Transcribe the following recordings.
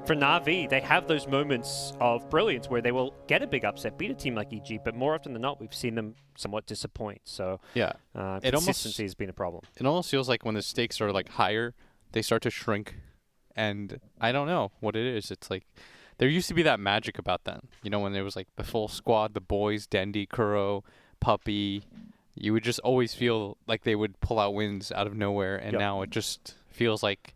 for Na'Vi, they have those moments of brilliance where they will get a big upset, beat a team like EG, but more often than not, we've seen them somewhat disappoint. So yeah, consistency has been a problem. It almost feels like when the stakes are like higher, they start to shrink, and I don't know what it is. It's like there used to be that magic about them, you know, when there was like the full squad, the boys, Dendy, Kuro, Puppy. You would just always feel like they would pull out wins out of nowhere, and now it just feels like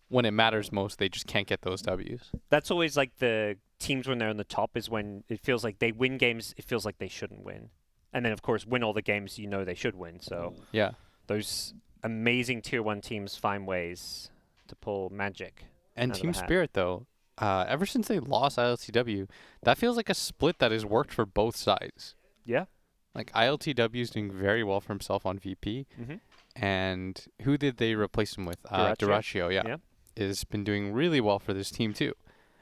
when it matters most, they just can't get those W's. That's always like the teams when they're on the top is when it feels like they win games, it feels like they shouldn't win. And then, of course, win all the games you know they should win. So yeah, those amazing Tier 1 teams find ways to pull magic. And Team Spirit, though, ever since they lost ILTW, that feels like a split that has worked for both sides. Yeah. Like, ILTW is doing very well for himself on VP. And who did they replace him with? Duraccio, yeah. Has been doing really well for this team, too.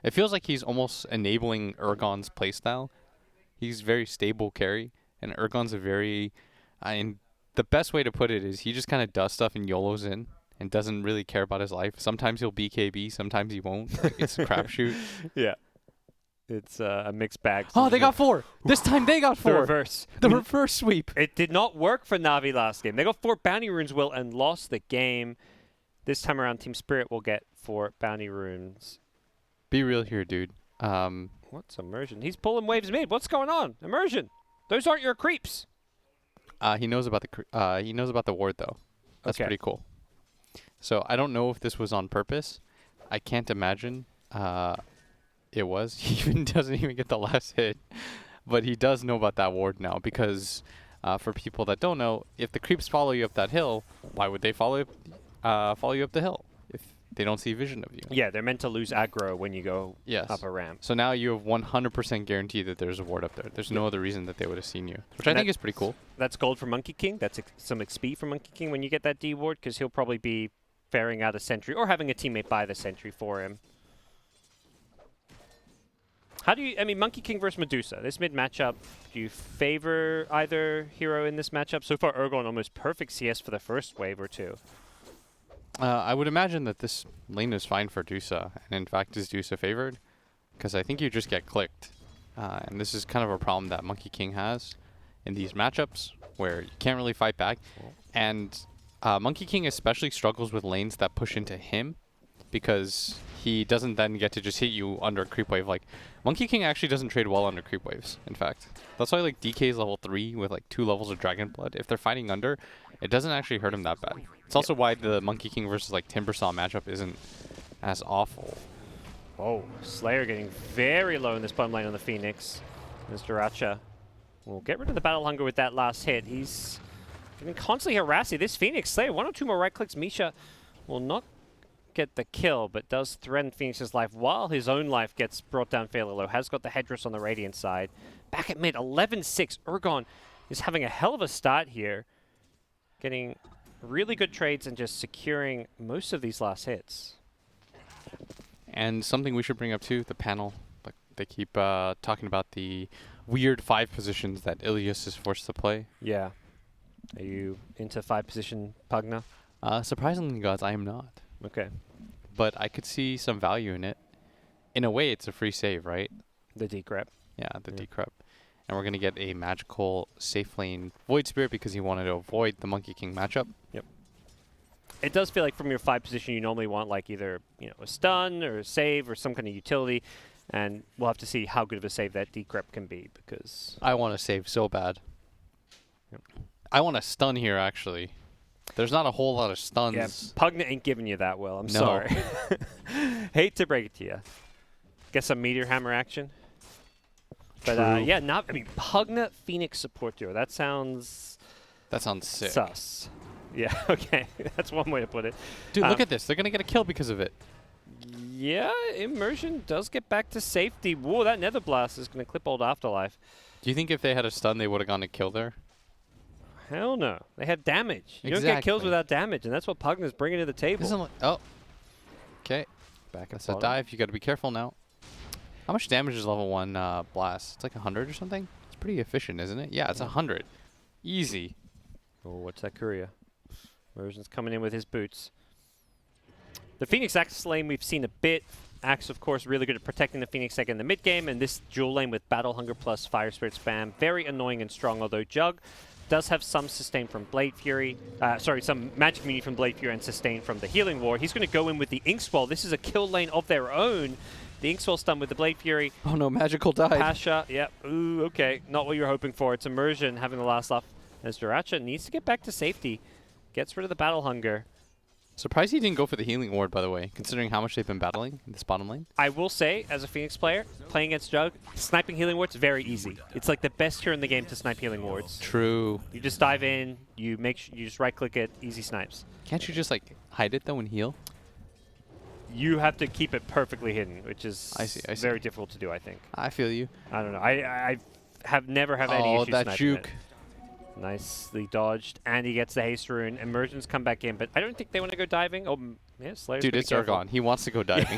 It feels like he's almost enabling Ergon's playstyle. He's very stable carry, and Ergon's a very... and the best way to put it is he just kind of does stuff and YOLOs in and doesn't really care about his life. Sometimes he'll BKB, sometimes he won't. Like, it's a crapshoot. Yeah. It's a mixed bag. Oh, they got 4. This time they got 4. The reverse. The reverse sweep. It did not work for Na'Vi last game. They got 4 bounty runes, Will, and lost the game. This time around, Team Spirit will get 4 bounty runes. Be real here, dude. What's Immersion? He's pulling waves mid. What's going on? Immersion. Those aren't your creeps. He knows about the ward, though. That's pretty cool. So I don't know if this was on purpose. I can't imagine it was. He doesn't even get the last hit. But he does know about that ward now because for people that don't know, if the creeps follow you up that hill, why would they follow you up the hill if they don't see vision of you? Yeah, they're meant to lose aggro when you go up a ramp. So now you have 100% guarantee that there's a ward up there. There's no other reason that they would have seen you, which I think is pretty cool. That's gold for Monkey King. That's some XP for Monkey King when you get that D ward because he'll probably be ferrying out a sentry or having a teammate buy the sentry for him. How do you, I mean, Monkey King versus Medusa, this mid matchup, do you favor either hero in this matchup? So far, Ergon almost perfect CS for the first wave or two. I would imagine that this lane is fine for Dusa, and in fact is Dusa favored, because I think you just get clicked. And this is kind of a problem that Monkey King has in these matchups, where you can't really fight back. And Monkey King especially struggles with lanes that push into him, because he doesn't then get to just hit you under a creep wave. Like, Monkey King actually doesn't trade well under creep waves, in fact. That's why, like, DK is level 3 with, like, 2 levels of Dragon Blood. If they're fighting under, it doesn't actually hurt him that bad. It's also why the Monkey King versus, like, Timbersaw matchup isn't as awful. Oh, Slayer getting very low in this bottom lane on the Phoenix. Mr. Racha will get rid of the Battle Hunger with that last hit. He's getting constantly harassing. This Phoenix Slayer, 1 or 2 more right clicks. Misha will not get the kill, but does threaten Phoenix's life while his own life gets brought down fairly low. Has got the headdress on the Radiant side. Back at mid, 11-6. Ergon is having a hell of a start here. Getting really good trades and just securing most of these last hits. And something we should bring up too, the panel. Like, they keep talking about the weird 5 positions that Ilias is forced to play. Yeah. Are you into 5 position Pugna? Surprisingly, guys, I am not. Okay. But I could see some value in it. In a way, it's a free save, right? The decrep. Yeah, the decrep. And we're going to get a magical safe lane Void Spirit because he wanted to avoid the Monkey King matchup. Yep. It does feel like from your 5 position, you normally want like either, you know, a stun or a save or some kind of utility. And we'll have to see how good of a save that decrep can be because... I want to save so bad. Yep. I want to stun here, actually. There's not a whole lot of stuns. Yeah, Pugna ain't giving you that well. I'm sorry. Hate to break it to you. Get some Meteor Hammer action. But yeah, I mean, Pugna Phoenix support duo. That sounds sick. Sus. Yeah, okay. That's one way to put it. Dude, look at this. They're going to get a kill because of it. Yeah, Immersion does get back to safety. Whoa, that Nether Blast is going to clip old Afterlife. Do you think if they had a stun, they would have gone to kill there? Hell no. They have damage. You don't get kills without damage, and that's what Pugna's bringing to the table. Oh. Okay. Back at the dive. You got to be careful now. How much damage is level 1 blast? It's like 100 or something? It's pretty efficient, isn't it? Yeah, it's 100. Easy. Oh, what's that Korea? Immersion's coming in with his boots. The Phoenix Axis lane we've seen a bit. Axe, of course, really good at protecting the Phoenix Egg in the mid game, and this dual lane with Battle Hunger plus Fire Spirit spam, very annoying and strong, although Jug does have some sustain from Blade Fury, some magic immunity from Blade Fury and sustain from the Healing Ward. He's going to go in with the Inkswell. This is a kill lane of their own. The Inkswell stun with the Blade Fury. Oh no, Magical died. Pasha, yep. Ooh, okay. Not what you were hoping for. It's Immersion having the last laugh as Duracha needs to get back to safety. Gets rid of the Battle Hunger. Surprised he didn't go for the Healing Ward, by the way, considering how much they've been battling in this bottom lane. I will say, as a Phoenix player, playing against Jug, sniping Healing Wards, very easy. It's like the best hero in the game to snipe Healing Wards. True. You just dive in, you just right-click it, easy snipes. Can't you just, like, hide it, though, and heal? You have to keep it perfectly hidden, which is I see. very difficult to do, I think. I feel you. I don't know. I have never had any issues that sniping juke. it. Nicely dodged, and he gets the haste rune. Immersions come back in, but I don't think they want to go diving. Oh, yeah, Slayer's Dude, it's Ergon. He wants to go diving.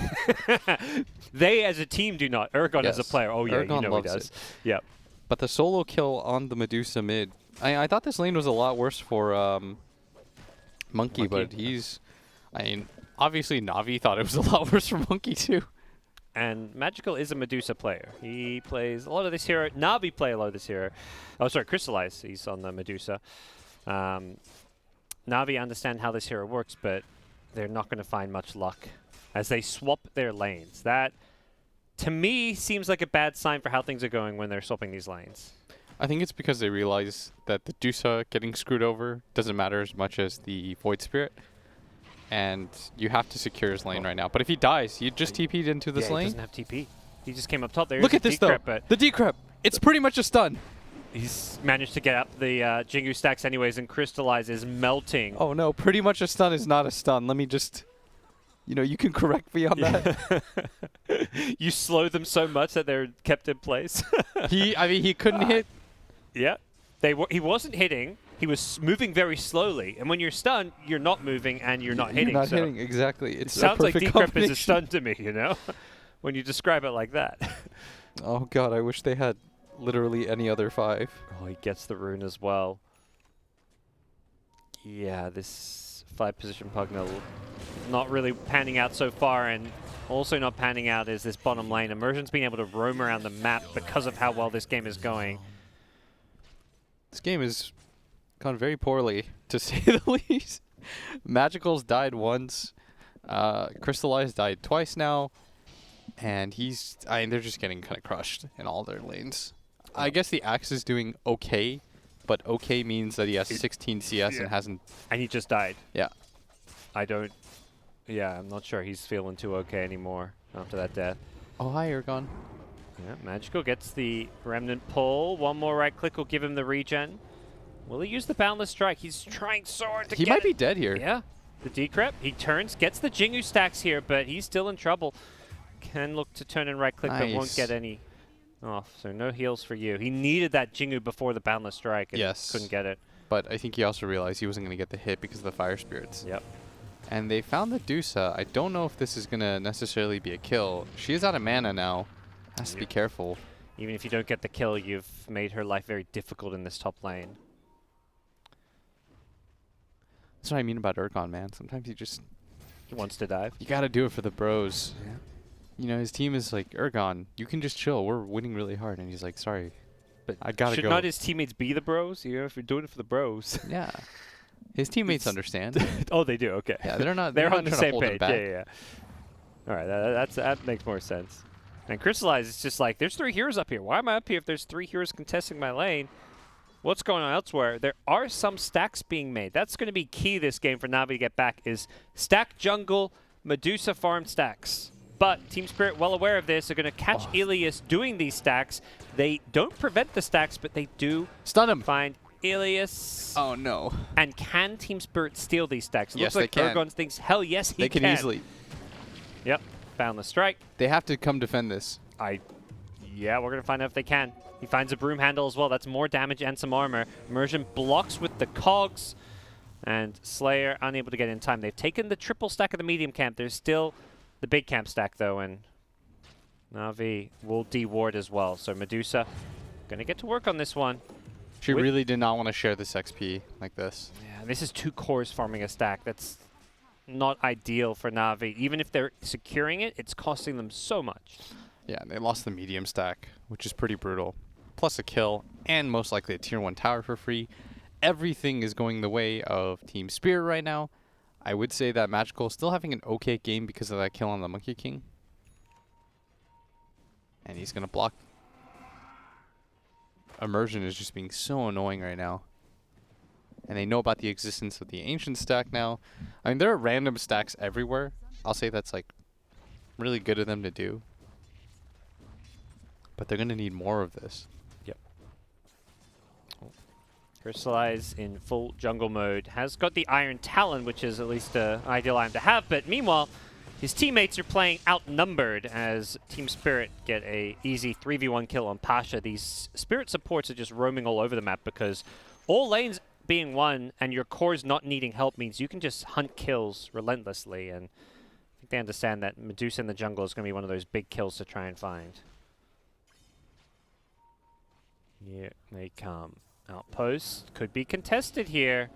They, as a team, do not. Ergon as a player. Oh, yeah, Ergon you know he does. it. Yep. But the solo kill on the Medusa mid, I thought this lane was a lot worse for Monkey, but he's... I mean, obviously Navi thought it was a lot worse for Monkey, too. And Magical is a Medusa player. He plays a lot of this hero. Navi play a lot of this hero. Oh, sorry, Crystallize. He's on the Medusa. Navi understand how this hero works, but they're not going to find much luck as they swap their lanes. That, to me, seems like a bad sign for how things are going when they're swapping these lanes. I think it's because they realize that the Dusa getting screwed over doesn't matter as much as the Void Spirit. And you have to secure his lane right now. But if he dies, you just TP'd into this lane. He doesn't have TP. He just came up top there. Look at this, though. But the decrep. It's pretty much a stun. He's managed to get up the Jingu stacks anyways, and Crystallize is melting. Oh, no. Pretty much a stun is not a stun. Let me just... You know, you can correct me on that. You slow them so much that they're kept in place. He couldn't hit. Yeah. He wasn't hitting. He was moving very slowly, and when you're stunned, you're not moving and you're not hitting. You're not hitting, exactly. It sounds like Decrep is a stun to me, you know, when you describe it like that. Oh god, I wish they had literally any other 5. Oh, he gets the rune as well. Yeah, this 5-position Pugna not really panning out so far, and also not panning out is this bottom lane. Immersion's been able to roam around the map because of how well this game is going. This game is gone very poorly, to say the least. Magical's died once. Crystallized died twice now. And they're just getting kind of crushed in all their lanes. I guess the Axe is doing okay, but okay means that he has 16 CS and hasn't... And he just died. Yeah. I'm not sure he's feeling too okay anymore after that death. Oh, hi, Ergon. Yeah, Magical gets the Remnant pull. One more right click will give him the regen. Will he use the Boundless Strike? He's trying so hard to get it. He might be dead here. Yeah. The Decrep, he turns, gets the Jingu stacks here, but he's still in trouble. Can look to turn and right click, but won't get any off. So no heals for you. He needed that Jingu before the Boundless Strike and couldn't get it. But I think he also realized he wasn't going to get the hit because of the Fire Spirits. Yep. And they found the Dusa. I don't know if this is going to necessarily be a kill. She is out of mana now. Has to be careful. Even if you don't get the kill, you've made her life very difficult in this top lane. That's what I mean about Ergon, man. Sometimes He wants to dive. You got to do it for the bros. Yeah. You know, his team is like, Ergon, you can just chill. We're winning really hard. And he's like, sorry, but I got to go. Should not his teammates be the bros? You know, if you're doing it for the bros. Yeah. His teammates understand. Oh, they do? Okay. Yeah, they're not. They're on the same page. Yeah. All right, that makes more sense. And Crystallize is just like, there's 3 heroes up here. Why am I up here if there's 3 heroes contesting my lane? What's going on elsewhere? There are some stacks being made. That's going to be key this game for Navi to get back, is stack jungle, Medusa farm stacks. But Team Spirit, well aware of this, are going to catch Ilias doing these stacks. They don't prevent the stacks, but they do stun him. Find Ilias. Oh, no. And can Team Spirit steal these stacks? It yes, looks like they can. Ergon thinks, hell yes, he can. They can easily. Yep. Boundless Strike. They have to come defend this. Yeah, we're going to find out if they can. He finds a broom handle as well. That's more damage and some armor. Immersion blocks with the cogs. And Slayer unable to get in time. They've taken the triple stack of the medium camp. There's still the big camp stack, though. And Navi will de-ward as well. So Medusa going to get to work on this one. She really did not want to share this XP like this. Yeah, this is 2 cores farming a stack. That's not ideal for Na'Vi. Even if they're securing it, it's costing them so much. Yeah, and they lost the medium stack, which is pretty brutal. Plus a kill, and most likely a tier 1 tower for free. Everything is going the way of Team Spirit right now. I would say that Magical is still having an okay game because of that kill on the Monkey King. And he's going to block. Immersion is just being so annoying right now. And they know about the existence of the Ancient stack now. I mean, there are random stacks everywhere. I'll say that's like really good of them to do. But they're going to need more of this. Yep. Crystallize in full jungle mode. Has got the Iron Talon, which is at least an ideal item to have. But meanwhile, his teammates are playing outnumbered as Team Spirit get a easy 3v1 kill on Pasha. These Spirit supports are just roaming all over the map because all lanes being won and your cores not needing help means you can just hunt kills relentlessly. And I think they understand that Medusa in the jungle is going to be one of those big kills to try and find. Here they come. Outpost could be contested here.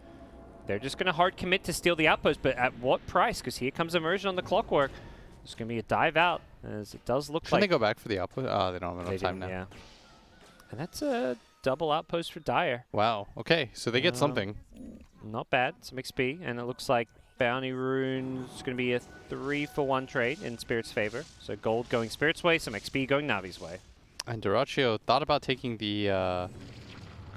They're just going to hard commit to steal the outpost, but at what price? Because here comes Immersion on the clockwork. There's going to be a dive out, as it does look like. Shouldn't they go back for the outpost? Oh, they don't have enough time now. Yeah. And that's a double outpost for Dire. Wow. Okay, so they get something. Not bad. Some XP, and it looks like Bounty Rune's going to be a 3-for-1 trade in Spirit's favor. So gold going Spirit's way, some XP going Navi's way. And Duraccio thought about taking the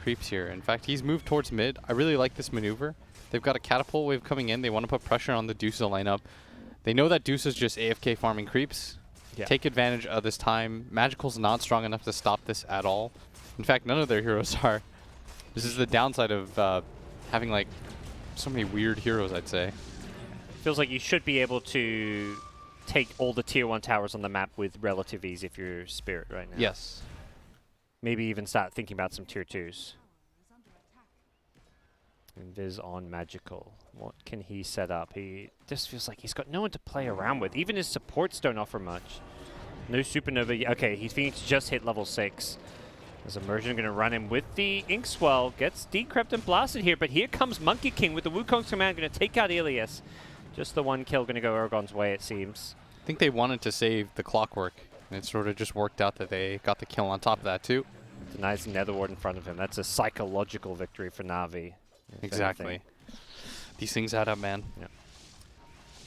creeps here. In fact, he's moved towards mid. I really like this maneuver. They've got a catapult wave coming in. They want to put pressure on the Dusa lineup. They know that Dusa's just AFK farming creeps. Yeah. Take advantage of this time. Magical's not strong enough to stop this at all. In fact, none of their heroes are. This is the downside of having like so many weird heroes, I'd say. Feels like you should be able to take all the tier 1 towers on the map with relative ease if you're Spirit right now. Yes. Maybe even start thinking about some tier 2s. Invis on Magical. What can he set up? He just feels like he's got no one to play around with. Even his supports don't offer much. No Supernova. Okay, he's Phoenix just hit level 6. There's Immersion going to run him with the Inkswell. Gets decrept and blasted here, but here comes Monkey King with the Wukong's command. Going to take out Ilias. Just the one kill going to go Urgon's way, it seems. I think they wanted to save the clockwork, and it sort of just worked out that they got the kill on top of that, too. Denies Netherward in front of him. That's a psychological victory for Na'Vi. Exactly. These things add up, man. Yeah.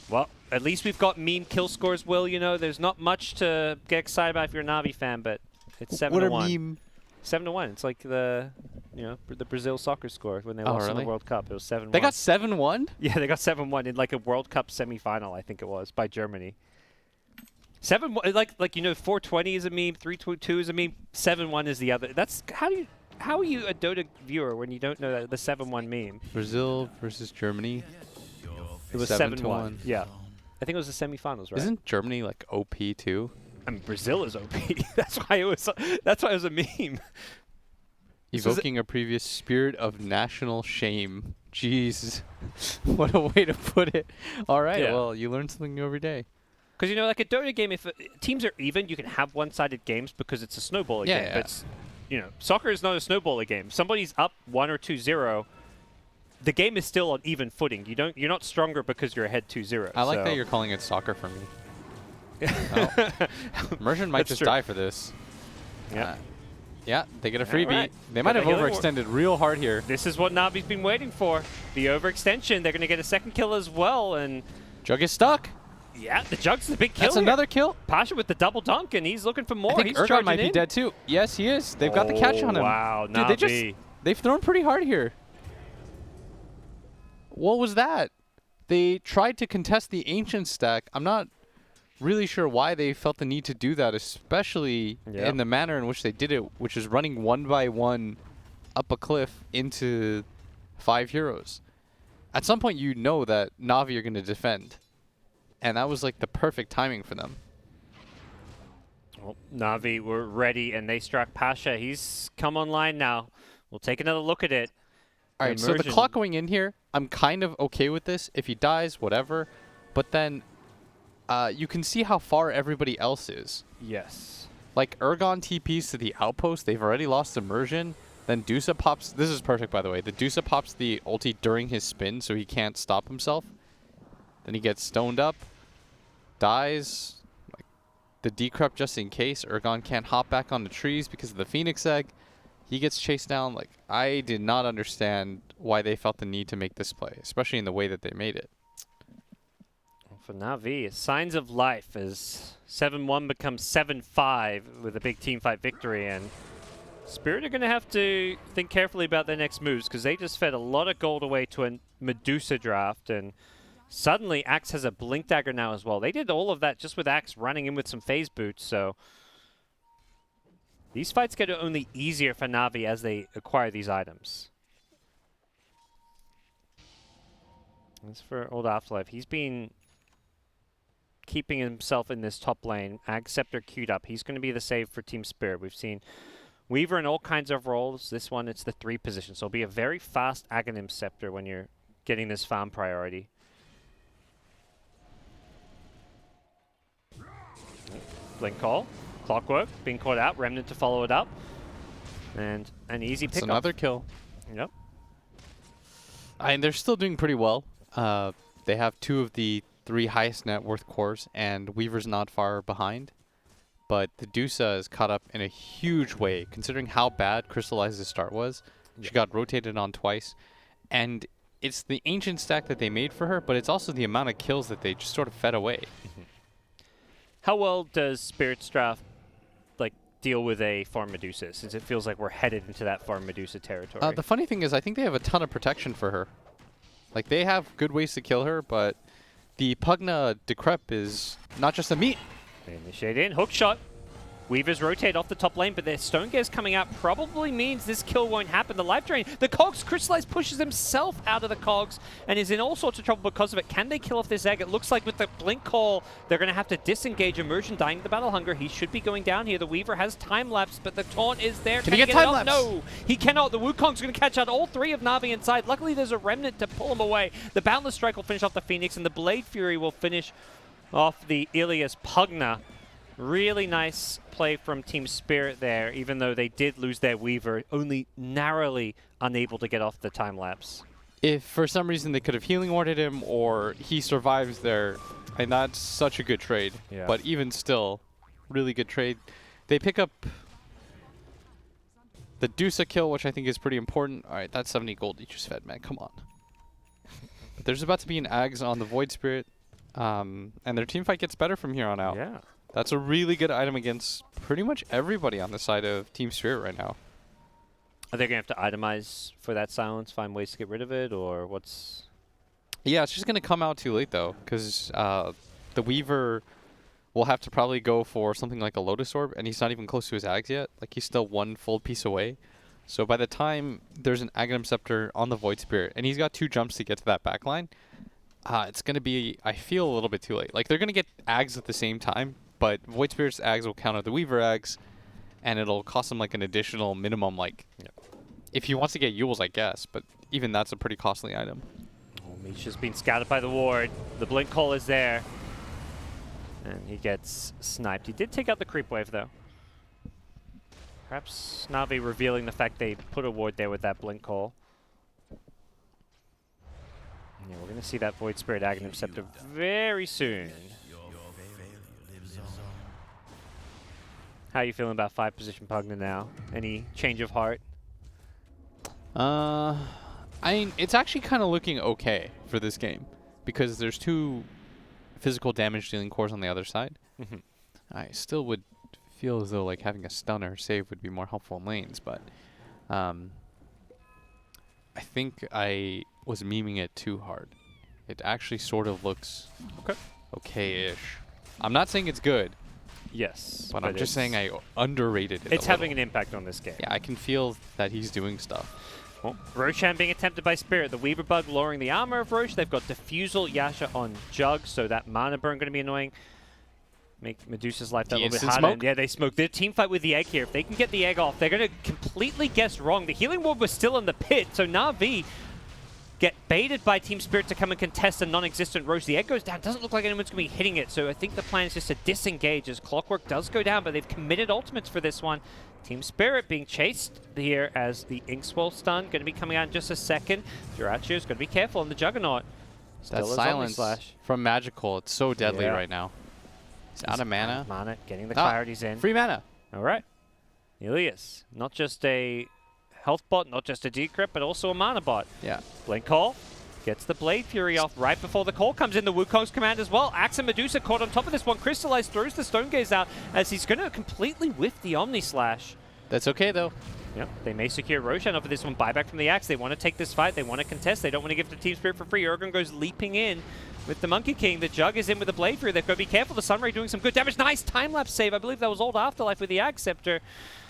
Well, at least we've got meme kill scores, Will. You know, there's not much to get excited about if you're a Na'Vi fan, but it's 7-1. What a meme. 7-1. It's like the, the Brazil soccer score when they lost in the World Cup. It was 7-1. They got 7-1? Yeah, they got 7-1 in like a World Cup semifinal, I think it was, by Germany. 7-1, like 420 is a meme, 3-2 is a meme, 7-1 is the other. That's how are you a Dota viewer when you don't know that the 7-1 meme? Brazil versus Germany. It was 7-1. Yeah. I think it was the semifinals, right? Isn't Germany like OP too? I mean, Brazil is OP. That's why it was a meme. Evoking a previous spirit of national shame. Jeez. What a way to put it. All right, well, you learn something new every day. Because, like a Dota game, if teams are even, you can have one-sided games because it's a snowballing game. Yeah. But it's, soccer is not a snowballer game. Somebody's up 1 or 2-0. The game is still on even footing. You're not stronger because you're ahead 2-0. I like that you're calling it soccer for me. Immersion might just die for this. Yeah. Yeah, they get a freebie. Right. They might have overextended real hard here. This is what Navi's been waiting for. The overextension. They're going to get a second kill as well. And Jug is stuck. Yeah, the Jug's the big kill. That's another kill. Pasha with the double dunk, and he's looking for more. I think Urgon might be dead too. Yes, he is. They've got the catch on him. Wow, dude, they've thrown pretty hard here. What was that? They tried to contest the Ancient stack. I'm not really sure why they felt the need to do that, especially in the manner in which they did it, which is running 1 by 1 up a cliff into 5 heroes. At some point, you know that Na'Vi are going to defend. And that was like the perfect timing for them. Well, Na'Vi were ready, and they struck Pasha. He's come online now. We'll take another look at it. All right, so the clock going in here, I'm kind of okay with this. If he dies, whatever. But then you can see how far everybody else is. Yes. Like Urgon TPs to the outpost. They've already lost Immersion. Then Dusa pops. This is perfect, by the way. The Dusa pops the ulti during his spin, so he can't stop himself. Then he gets stoned up, dies. Like the decrypt just in case. Urgon can't hop back on the trees because of the Phoenix Egg. He gets chased down. Like, I did not understand why they felt the need to make this play, especially in the way that they made it. For Na'Vi, signs of life as 7-1 becomes 7-5 with a big team fight victory, and Spirit are going to have to think carefully about their next moves because they just fed a lot of gold away to a Medusa draft, and suddenly Axe has a Blink Dagger now as well. They did all of that just with Axe running in with some phase boots, so these fights get only easier for Na'Vi as they acquire these items. As for Old Afterlife, he's been keeping himself in this top lane. Ag Scepter queued up. He's going to be the save for Team Spirit. We've seen Weaver in all kinds of roles. This one, it's the 3 position. So it'll be a very fast Aghanim Scepter when you're getting this farm priority. Blink call. Clockwork being caught out. Remnant to follow it up. And an easy pick. Another kill. Yep. And they're still doing pretty well. They have 2 of the 3 highest net worth cores, and Weaver's not far behind. But the Dusa is caught up in a huge way, considering how bad Crystallized's start was. She got rotated on twice. And it's the ancient stack that they made for her, but it's also the amount of kills that they just sort of fed away. How well does Spirit's draft deal with a farm Medusa, since it feels like we're headed into that farm Medusa territory? The funny thing is, I think they have a ton of protection for her. Like, they have good ways to kill her, but the Pugna Decrep is not just a meat. They initiate in. Hook shot. Weavers rotate off the top lane, but their Stone Gaze coming out probably means this kill won't happen. The life drain. The Cogs, Crystallized pushes himself out of the Cogs and is in all sorts of trouble because of it. Can they kill off this egg? It looks like with the Blink call, they're going to have to disengage. Immersion dying to the Battle Hunger. He should be going down here. The Weaver has time lapse, but the taunt is there. Can he get time lapse? No, he cannot. The Wukong's going to catch out all 3 of Na'Vi inside. Luckily, there's a Remnant to pull him away. The Boundless Strike will finish off the Phoenix, and the Blade Fury will finish off the Ilias Pugna. Really nice play from Team Spirit there, even though they did lose their Weaver, only narrowly unable to get off the time lapse. If for some reason they could have healing warded him or he survives there, and that's such a good trade. Yeah. But even still, really good trade. They pick up the Dusa kill, which I think is pretty important. All right, that's 70 gold you just fed, man. Come on. But there's about to be an Ags on the Void Spirit, and their team fight gets better from here on out. Yeah. That's a really good item against pretty much everybody on the side of Team Spirit right now. Are they going to have to itemize for that silence, find ways to get rid of it, or what's... Yeah, it's just going to come out too late, though, because the Weaver will have to probably go for something like a Lotus Orb, and he's not even close to his Ags yet. Like, he's still 1 full piece away. So by the time there's an Aghanim Scepter on the Void Spirit, and he's got 2 jumps to get to that backline, it's going to be, I feel, a little bit too late. Like, they're going to get Ags at the same time, but Void Spirit's Ags will counter the Weaver Ags, and it'll cost him like an additional minimum, like, if he wants to get Yules, I guess, but even that's a pretty costly item. Oh, Misha's been scouted by the ward. The Blink call is there. And he gets sniped. He did take out the creep wave, though. Perhaps Na'Vi revealing the fact they put a ward there with that Blink call. Yeah, we're going to see that Void Spirit Aghanim Scepter very soon. How are you feeling about 5 position Pugna now? Any change of heart? I mean, it's actually kind of looking okay for this game because there's 2 physical damage dealing cores on the other side. I still would feel as though like having a stunner save would be more helpful in lanes, but I think I was memeing it too hard. It actually sort of looks okay-ish. I'm not saying it's good. Yes. But I'm just saying I underrated it. It's having an impact on this game. Yeah, I can feel that he's doing stuff. Well, Roshan being attempted by Spirit. The Weaver Bug lowering the armor of Roche. They've got Diffusal, Yasha on Jug, so that mana burn going to be annoying. Make Medusa's life that little bit harder. And yeah, they smoke. Their team fight with the egg here. If they can get the egg off, they're going to completely guess wrong. The healing ward was still in the pit, so Na'Vi get baited by Team Spirit to come and contest a non-existent Roche. The egg goes down. Doesn't look like anyone's going to be hitting it, so I think the plan is just to disengage as Clockwork does go down, but they've committed ultimates for this one. Team Spirit being chased here as the Inkswell stun going to be coming out in just a second. Jirachi is going to be careful on the Juggernaut. That Still a zombie silence slash. from Magical, it's so deadly Yeah. right now. He's out of mana. Mana, getting the Ah, clarities in. Free mana. All right. Ilias, not just a health bot, not just a decrypt, but also a mana bot. Yeah. Blink Call gets the Blade Fury off right before the call comes in. The Wukong's command as well. Axe and Medusa caught on top of this one. Crystallize throws the Stone Gaze out as he's going to completely whiff the Omni Slash. That's okay, though. Yep, they may secure Roshan over this one. Buyback from the Axe. They want to take this fight. They want to contest. They don't want to give it to Team Spirit for free. Urgon goes leaping in with the Monkey King. The Jug is in with the Blade Fury. They've got to be careful. The Sunray doing some good damage. Nice time-lapse save. I believe that was Old Afterlife with the Axe Scepter.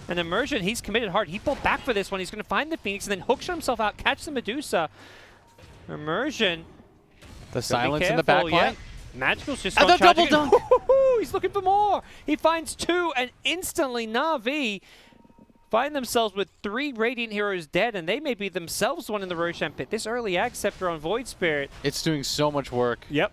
And Immersion, he's committed hard. He pulled back for this one. He's going to find the Phoenix and then hookshot himself out, catch the Medusa. Immersion. The silence in the back line. Yeah. Magical's just And gone the double charging dunk! in. He's looking for more. He finds 2, and instantly Na'Vi find themselves with 3 Radiant Heroes dead, and they may be themselves one in the Roshan pit. This early Axe Scepter on Void Spirit. It's doing so much work. Yep.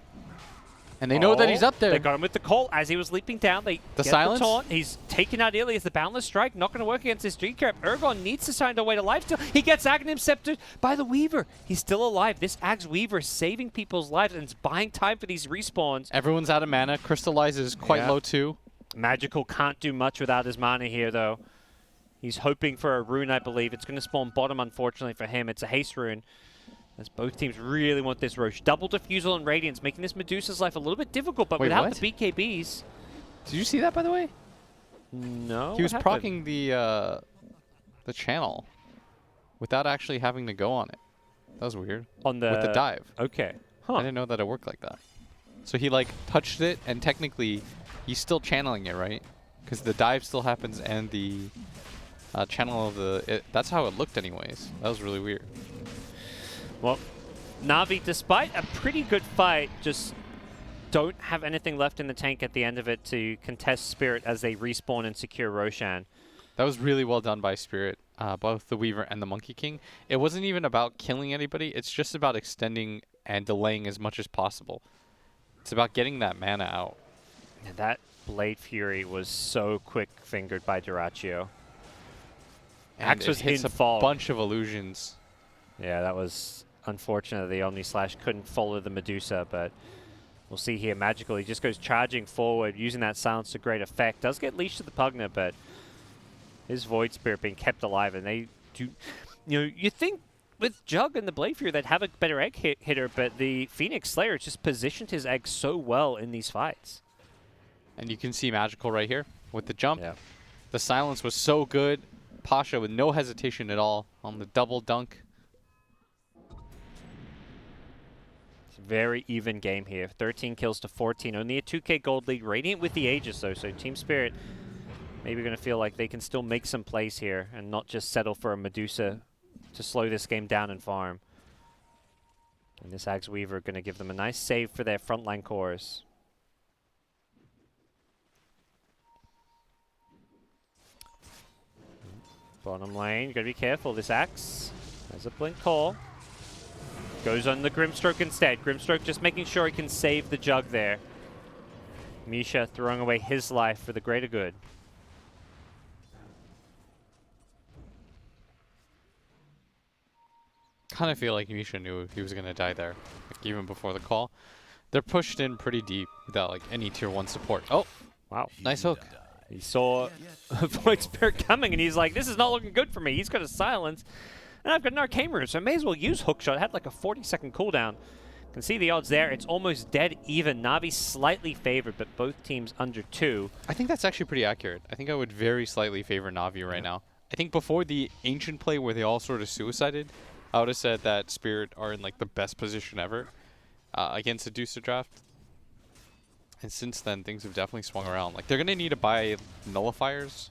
And they know that he's up there. They got him with the call as he was leaping down. They The get silence? the taunt. He's taken out Ilias. The Boundless Strike not going to work against this G-Crab. Urgon needs to find a way to lifesteal. He gets Aghanim Sceptered by the Weaver. He's still alive. This Axe Weaver saving people's lives, and it's buying time for these respawns. Everyone's out of mana. Crystallize is quite low, too. Magical can't do much without his mana here, though. He's hoping for a rune, I believe. It's going to spawn bottom, unfortunately, for him. It's a haste rune. As both teams really want this Roche. Double Diffusal and Radiance, making this Medusa's life a little bit difficult, but Wait, without what? the BKBs. Did you see that, by the way? No. He was what happened? proccing the channel without actually having to go on it. That was weird. On the... With the dive. Okay. I Huh. didn't know that it worked like that. So he, like, touched it, and technically, he's still channeling it, right? Because the dive still happens, and the channel of the... that's how it looked anyways. That was really weird. Well, Na'Vi, despite a pretty good fight, just don't have anything left in the tank at the end of it to contest Spirit as they respawn and secure Roshan. That was really well done by Spirit, both the Weaver and the Monkey King. It wasn't even about killing anybody. It's just about extending and delaying as much as possible. It's about getting that mana out. And that Blade Fury was so quick-fingered by Duraccio. And Axe it was hits in a fog. bunch of illusions. Yeah, that was unfortunate. The Omni Slash couldn't follow the Medusa, but we'll see here. Magical, he just goes charging forward, using that silence to great effect. Does get leashed to the Pugna, but his Void Spirit being kept alive, and they do... You know, you think with Jug and the Blade Fury they'd have a better egg hitter, but the Phoenix Slayer just positioned his egg so well in these fights. And you can see Magical right here with the jump. Yeah. The silence was so good. Pasha with no hesitation at all on the double dunk. It's a very even game here. 13 kills to 14. Only a 2K gold lead. Radiant with the Aegis, though, so Team Spirit maybe going to feel like they can still make some plays here and not just settle for a Medusa to slow this game down and farm. And this Axe Weaver going to give them a nice save for their frontline cores. Bottom lane, you got to be careful. This Axe has a blink call. Goes on the Grimstroke instead. Grimstroke just making sure he can save the Jug there. Misha throwing away his life for the greater good. Kind of feel like Misha knew he was going to die there, like even before the call. They're pushed in pretty deep without like any tier 1 support. Oh, Wow. nice hook. He saw a Void Spirit coming, and he's like, this is not looking good for me. He's got a silence. And I've got an Arcane Rune, so I may as well use Hookshot. It had like a 40-second cooldown. Can see the odds there. It's almost dead even. Navi slightly favored, but both teams under 2. I think that's actually pretty accurate. I think I would very slightly favor Navi right now. I think before the Ancient play where they all sort of suicided, I would have said that Spirit are in like the best position ever against a Deucer draft. And since then, things have definitely swung around. Like, they're going to need to buy nullifiers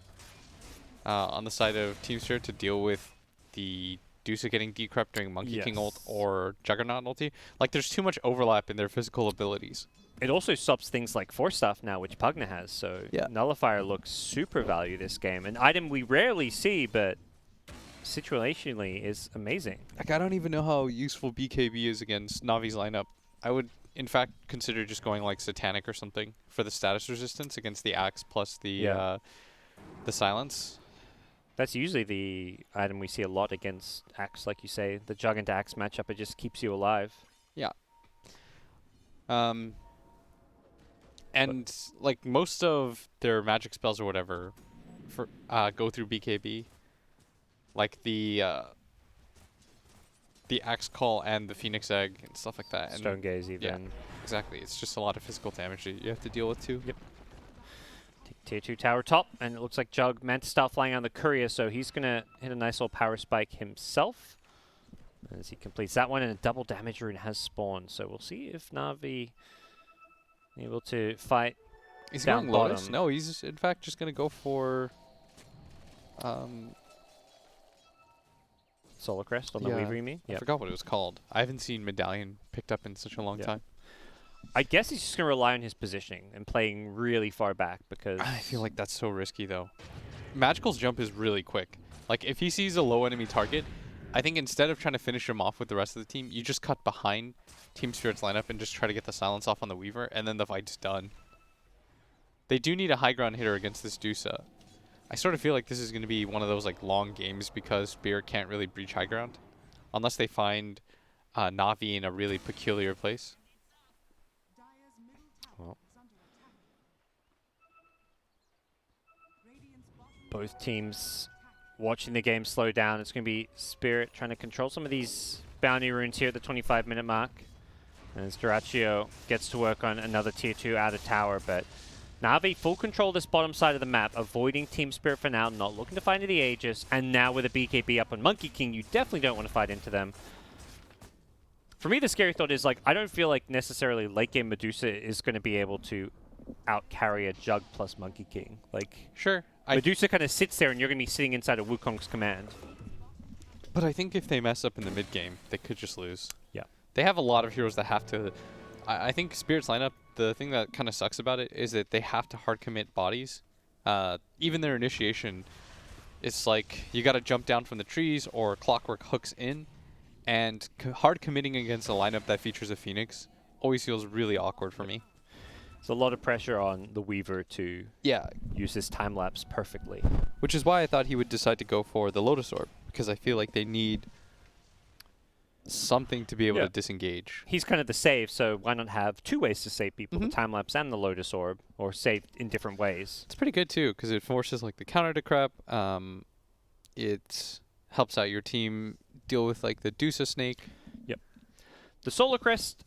on the side of Team Spirit to deal with the Deucer getting decrept during Monkey King ult or Juggernaut ulti. Like, there's too much overlap in their physical abilities. It also stops things like Force Staff now, which Pugna has, so Nullifier looks super value this game. An item we rarely see, but situationally is amazing. Like, I don't even know how useful BKB is against Navi's lineup. I would, in fact, consider just going like Satanic or something for the status resistance against the Axe plus the silence. That's usually the item we see a lot against Axe, like you say. The Jug and Axe matchup, it just keeps you alive. Yeah. And like most of their magic spells or whatever, for go through BKB. Like the Axe Call and the Phoenix Egg and stuff like that. And Stone Gaze even. yeah, exactly. It's just a lot of physical damage that you have to deal with too. Yep. Tier 2 tower top, and it looks like Jug meant to start flying on the courier, so he's going to hit a nice little power spike himself as he completes that one, and a double damage rune has spawned. So we'll see if Na'Vi able to fight. He's down going Lotus? bottom. No, he's in fact just going to go for Solar Crest on the yeah, Weaver, you mean? I Yep. forgot what it was called. I haven't seen Medallion picked up in such a long Yeah. time. I guess he's just going to rely on his positioning and playing really far back because... I feel like that's so risky though. Magical's jump is really quick. Like if he sees a low enemy target, I think instead of trying to finish him off with the rest of the team, you just cut behind Team Spirit's lineup and just try to get the silence off on the Weaver, and then the fight's done. They do need a high ground hitter against this Dusa. I sort of feel like this is going to be one of those like long games because Spirit can't really breach high ground unless they find Na'Vi in a really peculiar place. Well, both teams watching the game slow down. It's going to be Spirit trying to control some of these bounty runes here at the 25-minute mark. As Duraccio gets to work on another tier 2 outer tower, but Na'Vi full control this bottom side of the map, avoiding Team Spirit for now, not looking to fight into the Aegis, and now with a BKB up on Monkey King, you definitely don't want to fight into them. For me, the scary thought is, like, I don't feel like necessarily late game Medusa is going to be able to out-carry a Jug plus Monkey King. Like, Sure. Medusa kind of sits there and you're going to be sitting inside of Wukong's command. But I think if they mess up in the mid game, they could just lose. Yeah. They have a lot of heroes that have to... I think Spirit's lineup, the thing that kind of sucks about it is that they have to hard commit bodies. Even their initiation, it's like you got to jump down from the trees or Clockwork hooks in. And hard committing against a lineup that features a Phoenix always feels really awkward for me. There's a lot of pressure on the Weaver to use this time lapse perfectly. Which is why I thought he would decide to go for the Lotus Orb, because I feel like they need something to be able to disengage. He's kind of the save, so why not have two ways to save people, the time lapse and the Lotus Orb, or save in different ways. It's pretty good too, because it forces like the counter to crap. It helps out your team deal with like the Dusa Snake. Yep. The Solar Crest,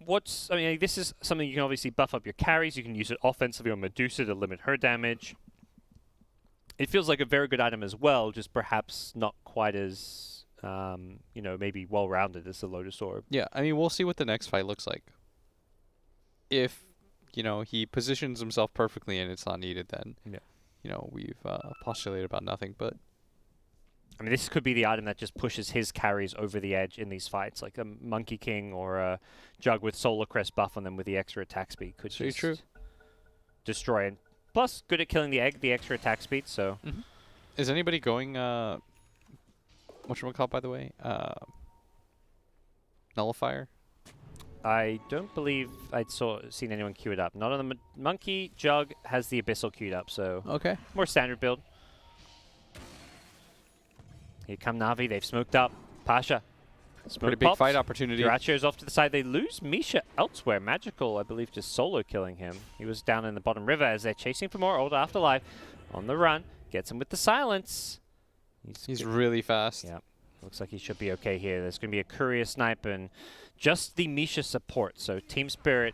I mean, this is something you can obviously buff up your carries. You can use it offensively on Medusa to limit her damage. It feels like a very good item as well, just perhaps not quite as, you know, maybe well-rounded as the Lotus Orb. Yeah, I mean, we'll see what the next fight looks like. If, you know, he positions himself perfectly and it's not needed, then, you know, we've postulated about nothing, but... I mean, this could be the item that just pushes his carries over the edge in these fights, like a Monkey King or a Jug with Solar Crest buff on them with the extra attack speed could just destroy it. Plus, good at killing the egg, the extra attack speed, so... Is anybody going, whatchamacallit, by the way? Nullifier? I don't believe I'd seen anyone queue it up. Not on the Monkey. Jug has the Abyssal queued up, so... Okay. More standard build. Here come Na'Vi. They've smoked up. Pasha. Smoke Pretty big pops. fight opportunity. Duracio's off to the side. They lose Misha elsewhere. Magical, I believe, just solo killing him. He was down in the bottom river as they're chasing for more Old Afterlife. On the run. Gets him with the silence. He's really fast. Yeah. Looks like he should be okay here. There's going to be a courier snipe and just the Misha support. So Team Spirit,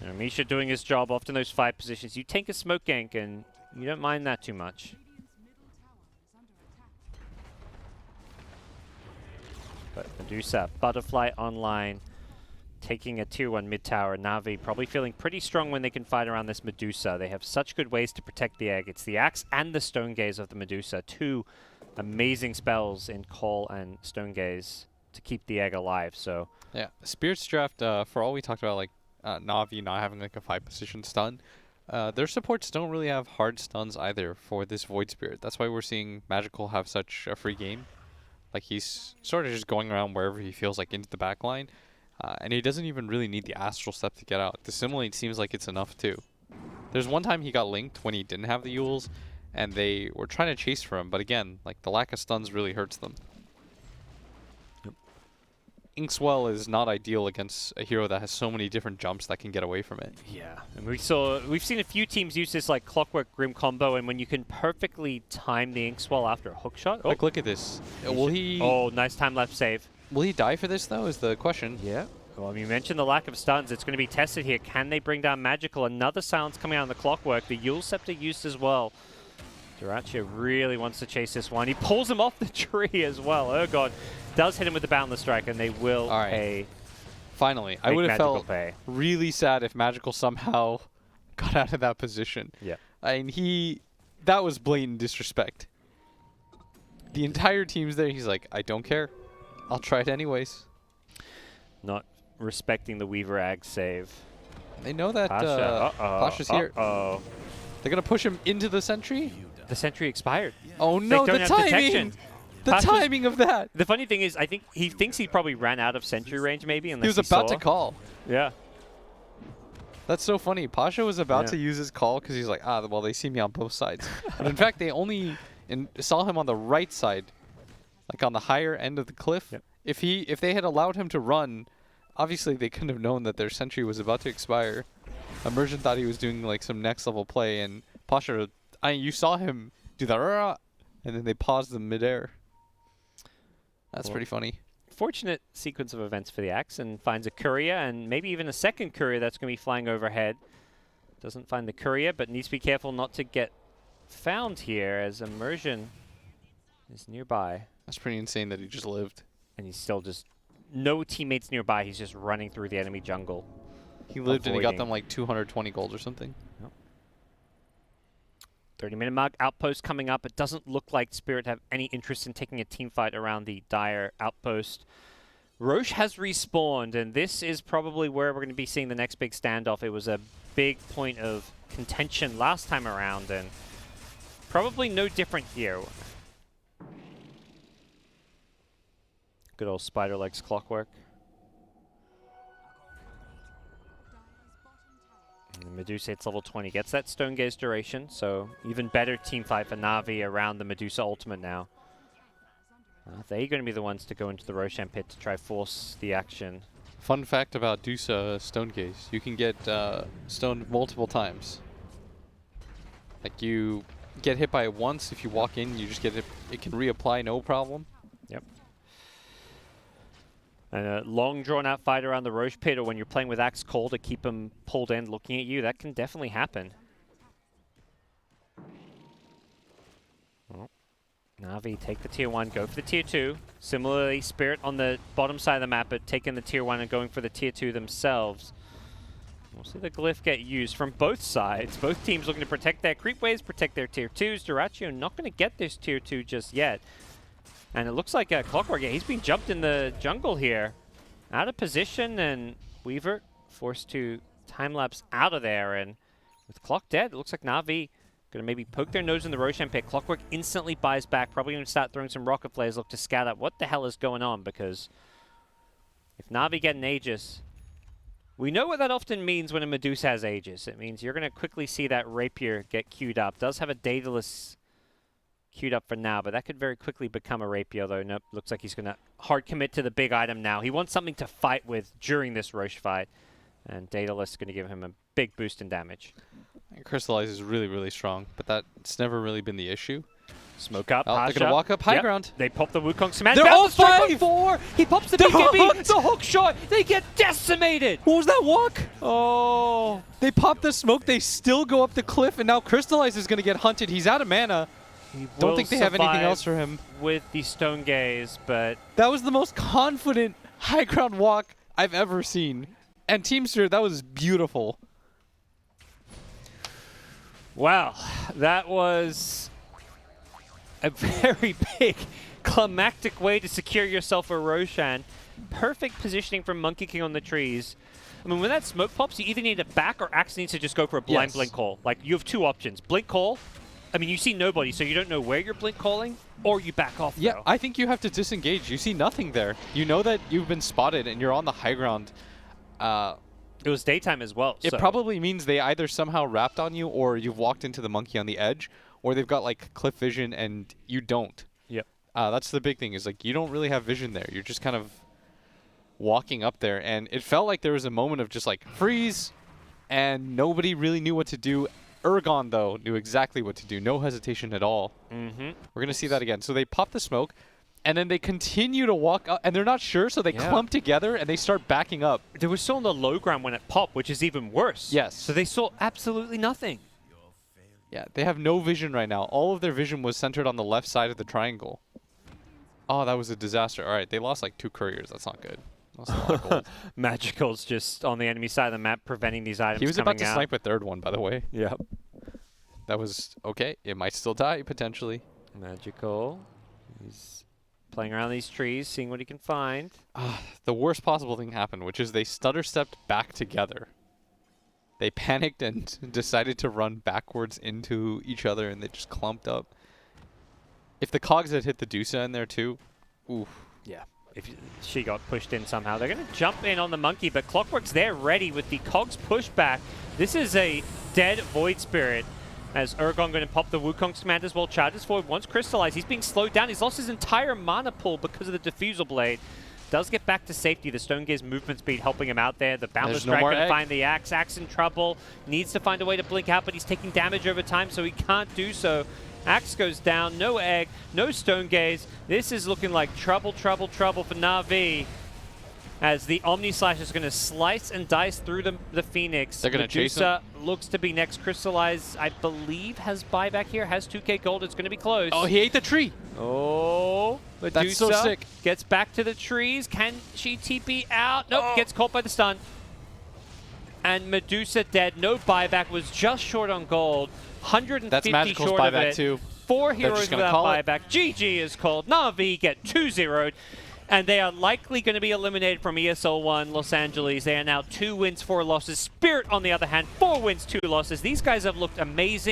you know, Misha doing his job off in those 5 positions. You take a smoke gank and you don't mind that too much. But Medusa, Butterfly online, taking a tier 1 mid tower. Na'Vi probably feeling pretty strong when they can fight around this Medusa. They have such good ways to protect the egg. It's the Axe and the Stone Gaze of the Medusa. 2 amazing spells in Call and Stone Gaze to keep the egg alive. So yeah, Spirit's draft, for all we talked about, like Na'Vi not having like a 5-position stun, their supports don't really have hard stuns either for this Void Spirit. That's why we're seeing Magical have such a free game. Like he's sort of just going around wherever he feels like into the back line. And he doesn't even really need the Astral Step to get out. The Simulate seems like it's enough too. There's one time he got linked when he didn't have the Yules, and they were trying to chase for him. But again, like the lack of stuns really hurts them. Yep. Inkswell is not ideal against a hero that has so many different jumps that can get away from it. Yeah, and we've seen a few teams use this like Clockwork Grim combo, and when you can perfectly time the Inkswell after a hook shot. Like, look at this. Will he? Oh, nice time left save. Will he die for this though? Is the question. Yeah. Well, you mentioned the lack of stuns. It's going to be tested here. Can they bring down Magical? Another silence coming out on the Clockwork. The Yule Scepter used as well. Duracia really wants to chase this one. He pulls him off the tree as well. Oh, God. Does hit him with the Boundless Strike, and they will pay. Finally. I would have felt pay. really sad if Magical somehow got out of that position. Yeah. I mean, that was blatant disrespect. The entire team's there. He's like, I don't care. I'll try it anyways. Not respecting the Weaver Ag save. They know that Pasha's here. They're going to push him into the sentry? The sentry expired. Oh no, the timing! The timing of that! The funny thing is, I think he thinks he probably ran out of sentry range maybe. He was about to call. Yeah. That's so funny. Pasha was about to use his call because he's like, well, they see me on both sides. But in fact, they only saw him on the right side, like on the higher end of the cliff. Yep. If they had allowed him to run, obviously they couldn't have known that their sentry was about to expire. Immersion thought he was doing like some next level play, and Pasha, you saw him do that, and then they paused in midair. That's pretty funny. Fortunate sequence of events for the Axe, and finds a courier, and maybe even a second courier that's going to be flying overhead. Doesn't find the courier, but needs to be careful not to get found here, as Immersion is nearby. That's pretty insane that he just lived. And he's still just no teammates nearby. He's just running through the enemy jungle. He lived and he got them like 220 gold or something. Yep. 30-minute mark. Outpost coming up. It doesn't look like Spirit have any interest in taking a team fight around the Dire outpost. Roche has respawned, and this is probably where we're going to be seeing the next big standoff. It was a big point of contention last time around, and probably no different here. Good old Spider Legs Clockwork. And Medusa hits level 20, gets that Stone Gaze duration, so even better team fight for Na'Vi around the Medusa ultimate now. They're going to be the ones to go into the Roshan pit to try force the action. Fun fact about Dusa Stone Gaze, you can get stoned multiple times. Like you get hit by it once, if you walk in, you just get it, it can reapply no problem. Yep. And a long drawn-out fight around the Roche pit, or when you're playing with Axe Call to keep them pulled in looking at you, that can definitely happen. Well, Na'Vi take the tier 1, go for the tier 2. Similarly, Spirit on the bottom side of the map, but taking the tier 1 and going for the tier 2 themselves. We'll see the glyph get used from both sides. Both teams looking to protect their creep waves, protect their tier 2s. Duraccio not going to get this tier 2 just yet. And it looks like Clockwork, he's being jumped in the jungle here. Out of position, and Weaver forced to time-lapse out of there. And with Clock dead, it looks like Na'Vi going to maybe poke their nose in the Roshan pit. Clockwork instantly buys back, probably going to start throwing some rocket flares, look to scout out what the hell is going on, because if Na'Vi get an Aegis, we know what that often means when a Medusa has Aegis. It means you're going to quickly see that Rapier get queued up. Does have a Daedalus queued up for now, but that could very quickly become a Rapier, though. Nope, looks like he's going to hard commit to the big item now. He wants something to fight with during this Roche fight, and Daedalus is going to give him a big boost in damage. And Crystallize is really, really strong, but that's never really been the issue. Smoke up, they're going to walk up high ground. They pop the Wukong Smash. They're all 5! 4! He pops the BKB, the hook shot! They get decimated! What was that walk? Oh! They pop the smoke, they still go up the cliff, and now Crystallize is going to get hunted. He's out of mana. Don't think they have anything else for him. With the Stone Gaze, but that was the most confident high ground walk I've ever seen. And Teamster, that was beautiful. Wow, that was a very big climactic way to secure yourself a Roshan. Perfect positioning from Monkey King on the trees. I mean, when that smoke pops, you either need to back or Axe needs to just go for a blind blink call. Like, you have two options. Blink call. I mean, you see nobody, so you don't know where you're blink calling, or you back off. Yeah, though. I think you have to disengage. You see nothing there. You know that you've been spotted and you're on the high ground. It was daytime as well. It probably means they either somehow wrapped on you, or you've walked into the monkey on the edge, or they've got like cliff vision and you don't. Yep. That's the big thing, is like you don't really have vision there. You're just kind of walking up there, and it felt like there was a moment of just like freeze, and nobody really knew what to do. Ergon, though, knew exactly what to do. No hesitation at all. Mm-hmm. We're going to see that again. So they pop the smoke, and then they continue to walk up, and they're not sure, so they clump together, and they start backing up. They were still on the low ground when it popped, which is even worse. Yes. So they saw absolutely nothing. Yeah, they have no vision right now. All of their vision was centered on the left side of the triangle. Oh, that was a disaster. All right, they lost like 2 couriers. That's not good. Lost a lot of gold. Magical's just on the enemy side of the map, preventing these items He was coming about to out. snipe a 3rd one, by the way. Yep. That was okay. It might still die, potentially. Magical. He's playing around these trees, seeing what he can find. The worst possible thing happened, which is they stutter-stepped back together. They panicked and decided to run backwards into each other, and they just clumped up. If the cogs had hit the Dusa in there too, oof. Yeah. If she got pushed in somehow, they're going to jump in on the monkey, but Clockwork's there ready with the cogs pushed back. This is a dead Void Spirit. As Ergon going to pop the Wukong's command as well, charges forward, once crystallized. He's being slowed down. He's lost his entire mana pool because of the Diffusal Blade. Does get back to safety. The Stone Gaze movement speed helping him out there. The Boundless Dragon can find the Axe. Axe in trouble. Needs to find a way to blink out, but he's taking damage over time, so he can't do so. Axe goes down. No Egg. No Stone Gaze. This is looking like trouble, trouble, trouble for Na'Vi. As the Omni Slash is going to slice and dice through the Phoenix. They're going to chase him. Looks to be next. Crystallize, I believe, has buyback here. Has 2k gold. It's going to be close. Oh, he ate the tree. Oh, Medusa That's so sick. Gets back to the trees. Can she TP out? Nope, gets caught by the stun. And Medusa dead. No buyback. Was just short on gold. 150 That's Magical's short of buyback it. too. 4 heroes just gonna without call it. buyback. GG is called. Na'Vi get 2-0'd. And they are likely going to be eliminated from ESL One Los Angeles. They are now 2 wins, 4 losses. Spirit, on the other hand, 4 wins, 2 losses. These guys have looked amazing.